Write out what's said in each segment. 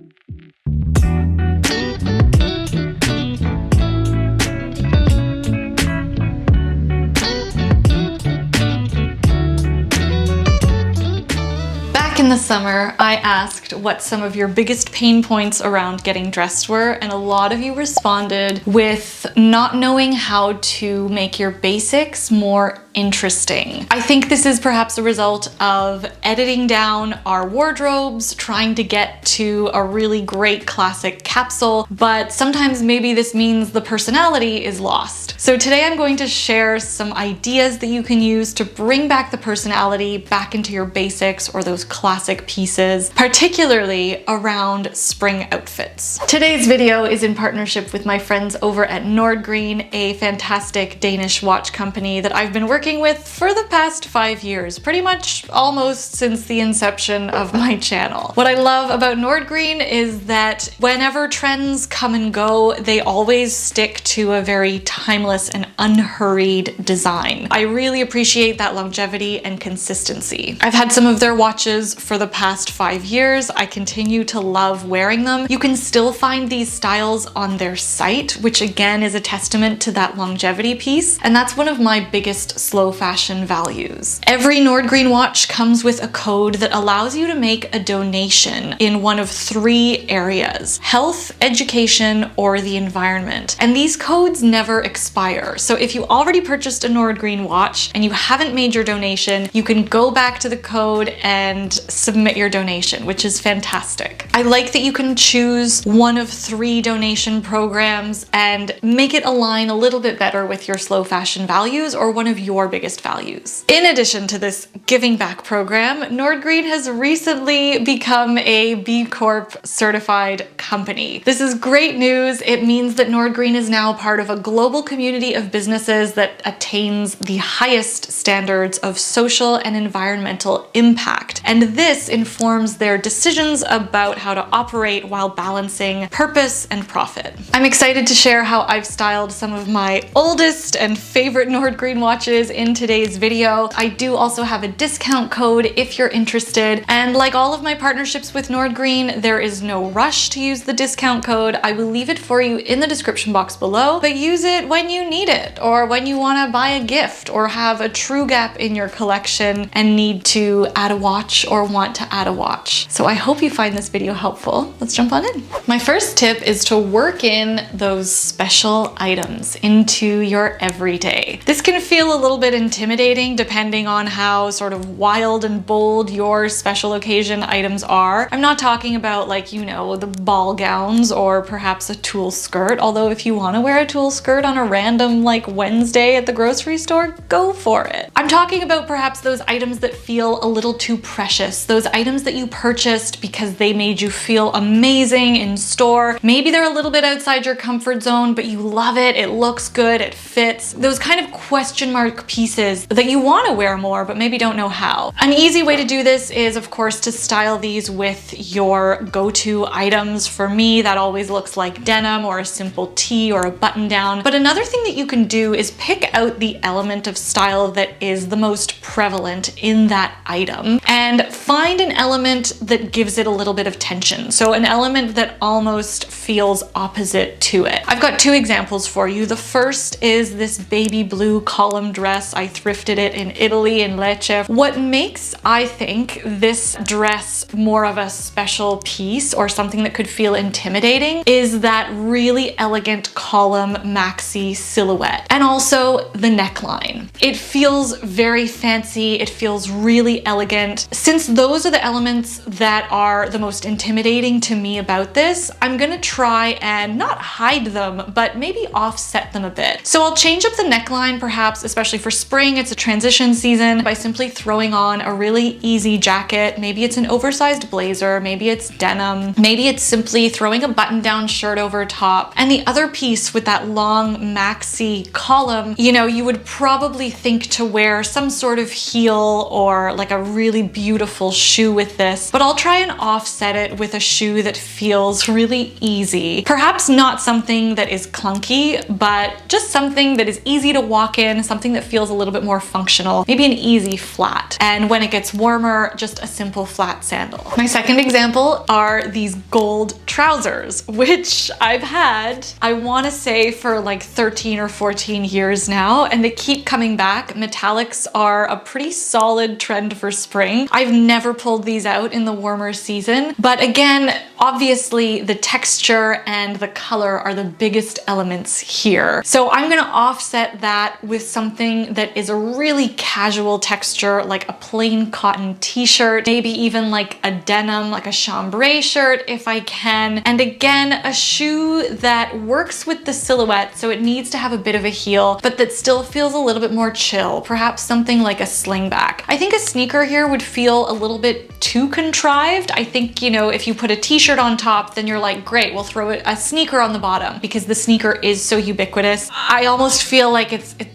In the summer, I asked what some of your biggest pain points around getting dressed were, and a lot of you responded with not knowing how to make your basics more interesting. I think this is perhaps a result of editing down our wardrobes, trying to get to a really great classic capsule, but sometimes maybe this means the personality is lost. So today I'm going to share some ideas that you can use to bring back the personality back into your basics or those classic pieces, particularly around spring outfits. Today's video is in partnership with my friends over at Nordgreen, a fantastic Danish watch company that I've been working with for the past 5 years, pretty much almost since the inception of my channel. What I love about Nordgreen is that whenever trends come and go, they always stick to a very timeless and unhurried design. I really appreciate that longevity and consistency. I've had some of their watches for the past 5 years. I continue to love wearing them. You can still find these styles on their site, which again is a testament to that longevity piece, and that's one of my biggest slow fashion values. Every Nordgreen watch comes with a code that allows you to make a donation in one of 3 areas: health, education, or the environment. And these codes never expire. So if you already purchased a Nordgreen watch and you haven't made your donation, you can go back to the code and submit your donation, which is fantastic. I like that you can choose one of 3 donation programs and make it align a little bit better with your slow fashion values or one of your biggest values. In addition to this giving back program, Nordgreen has recently become a B Corp certified company. This is great news. It means that Nordgreen is now part of a global community of businesses that attains the highest standards of social and environmental impact. And this informs their decisions about how to operate while balancing purpose and profit. I'm excited to share how I've styled some of my oldest and favorite Nordgreen watches in today's video. I do also have a discount code if you're interested. And like all of my partnerships with Nordgreen, there is no rush to use the discount code. I will leave it for you in the description box below, but use it when you need it, or when you want to buy a gift or have a true gap in your collection and need to add a watch or want to add a watch. So I hope you find this video helpful. Let's jump on in. My first tip is to work in those special items into your everyday. This can feel a little bit intimidating depending on how sort of wild and bold your special occasion items are. I'm not talking about, like, you know, the ball gowns or perhaps a tulle skirt, although if you want to wear a tulle skirt on a random like Wednesday at the grocery store, go for it. I'm talking about perhaps those items that feel a little too precious, those items that you purchased because they made you feel amazing in store. Maybe they're a little bit outside your comfort zone, but you love it, it looks good, it fits. Those kind of question mark pieces that you want to wear more, but maybe don't know how. An easy way to do this is, of course, to style these with your go-to items. For me, that always looks like denim or a simple tee or a button down. But another thing that you can do is pick out the element of style that is the most prevalent in that item and find an element that gives it a little bit of tension. So an element that almost feels opposite to it. I've got 2 examples for you. The first is this baby blue column dress. I thrifted it in Italy, in Lecce. What makes, I think, this dress more of a special piece or something that could feel intimidating is that really elegant column maxi silhouette, and also the neckline. It feels very fancy, it feels really elegant. Since those are the elements that are the most intimidating to me about this, I'm gonna try and not hide them, but maybe offset them a bit. So I'll change up the neckline, perhaps, especially for spring, it's a transition season, by simply throwing on a really easy jacket. Maybe it's an oversized blazer, maybe it's denim, maybe it's simply simply throwing a button-down shirt over top, and the other piece with that long maxi column, you know, you would probably think to wear some sort of heel or like a really beautiful shoe with this, but I'll try and offset it with a shoe that feels really easy. Perhaps not something that is clunky, but just something that is easy to walk in, something that feels a little bit more functional, maybe an easy flat. And when it gets warmer, just a simple flat sandal. My second example are these gold trousers, which I've had, I want to say, for like 13 or 14 years now, and they keep coming back. Metallics are a pretty solid trend for spring. I've never pulled these out in the warmer season, but again, obviously the texture and the color are the biggest elements here. So I'm gonna offset that with something that is a really casual texture, like a plain cotton t-shirt, maybe even like a denim, like a chambray shirt if I can. And again, a shoe that works with the silhouette, so it needs to have a bit of a heel, but that still feels a little bit more chill, perhaps something like a slingback. I think a sneaker here would feel a little bit too contrived. I think, you know, if you put a t-shirt on top, then you're like, great, we'll throw a sneaker on the bottom because the sneaker is so ubiquitous. I almost feel like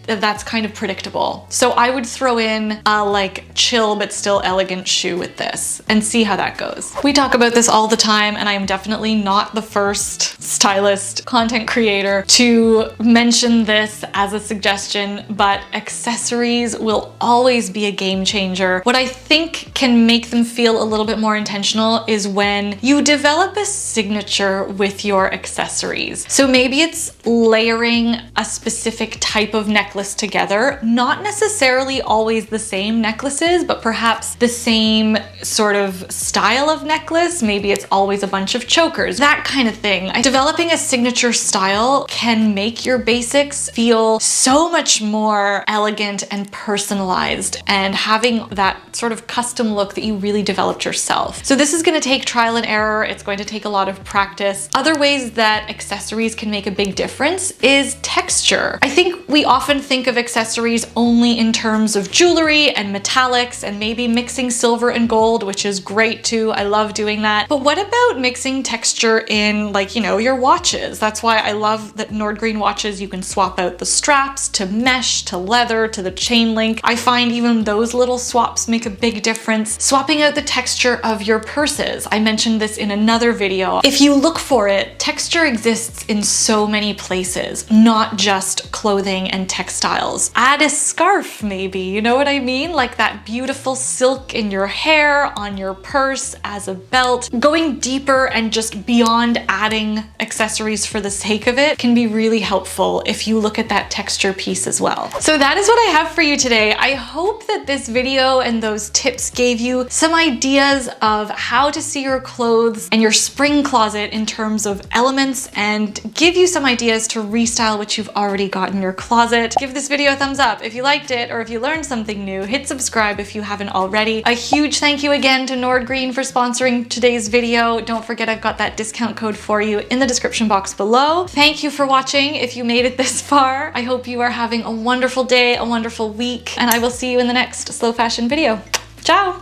that's kind of predictable. So I would throw in a like chill but still elegant shoe with this and see how that goes. We talk about this all the time, and I am definitely not the first stylist, content creator to mention this as a suggestion, but accessories will always be a game changer. What I think can make them feel a little bit more intentional is when you develop a signature with your accessories. So maybe it's layering a specific type of necklace together, not necessarily always the same necklaces, but perhaps the same sort of style of necklace. Maybe it's always a bunch of chokers, that kind of thing. Developing a signature style can make your basics feel so much more elegant and personalized, and having that sort of custom look that you really developed yourself. So this is going to take trial and error. It's going to take a lot of practice. Other ways that accessories can make a big difference is texture. I think we often think of accessories only in terms of jewelry and metallics and maybe mixing silver and gold, which is great too. I love doing that. But what about mixing texture in, like, you know, your watches? That's why I love that Nordgreen watches, you can swap out the straps to mesh, to leather, to the chain link. I find even those little swaps make a big difference. Swapping out the texture of your purses. I mentioned this in another video. If you look for it, texture exists in so many places, not just clothing and textiles. Add a scarf maybe, you know what I mean? Like that beautiful silk in your hair, on your purse, as a belt. Going deeper and just beyond adding accessories for the sake of it can be really helpful if you look at that texture piece as well. So that is what I have for you today. I hope that this video and those tips gave you some ideas of how to see your clothes and your spring closet in terms of elements, and give you some ideas to restyle what you've already got in your closet. Give this video a thumbs up if you liked it, or if you learned something new. Hit subscribe if you haven't already. A huge thank you again to Nordgreen for sponsoring today's video. Don't forget, I've got that discount code for you in the description box below. Thank you for watching if you made it this far. I hope you are having a wonderful day, a wonderful week, and I will see you in the next slow fashion video. Ciao!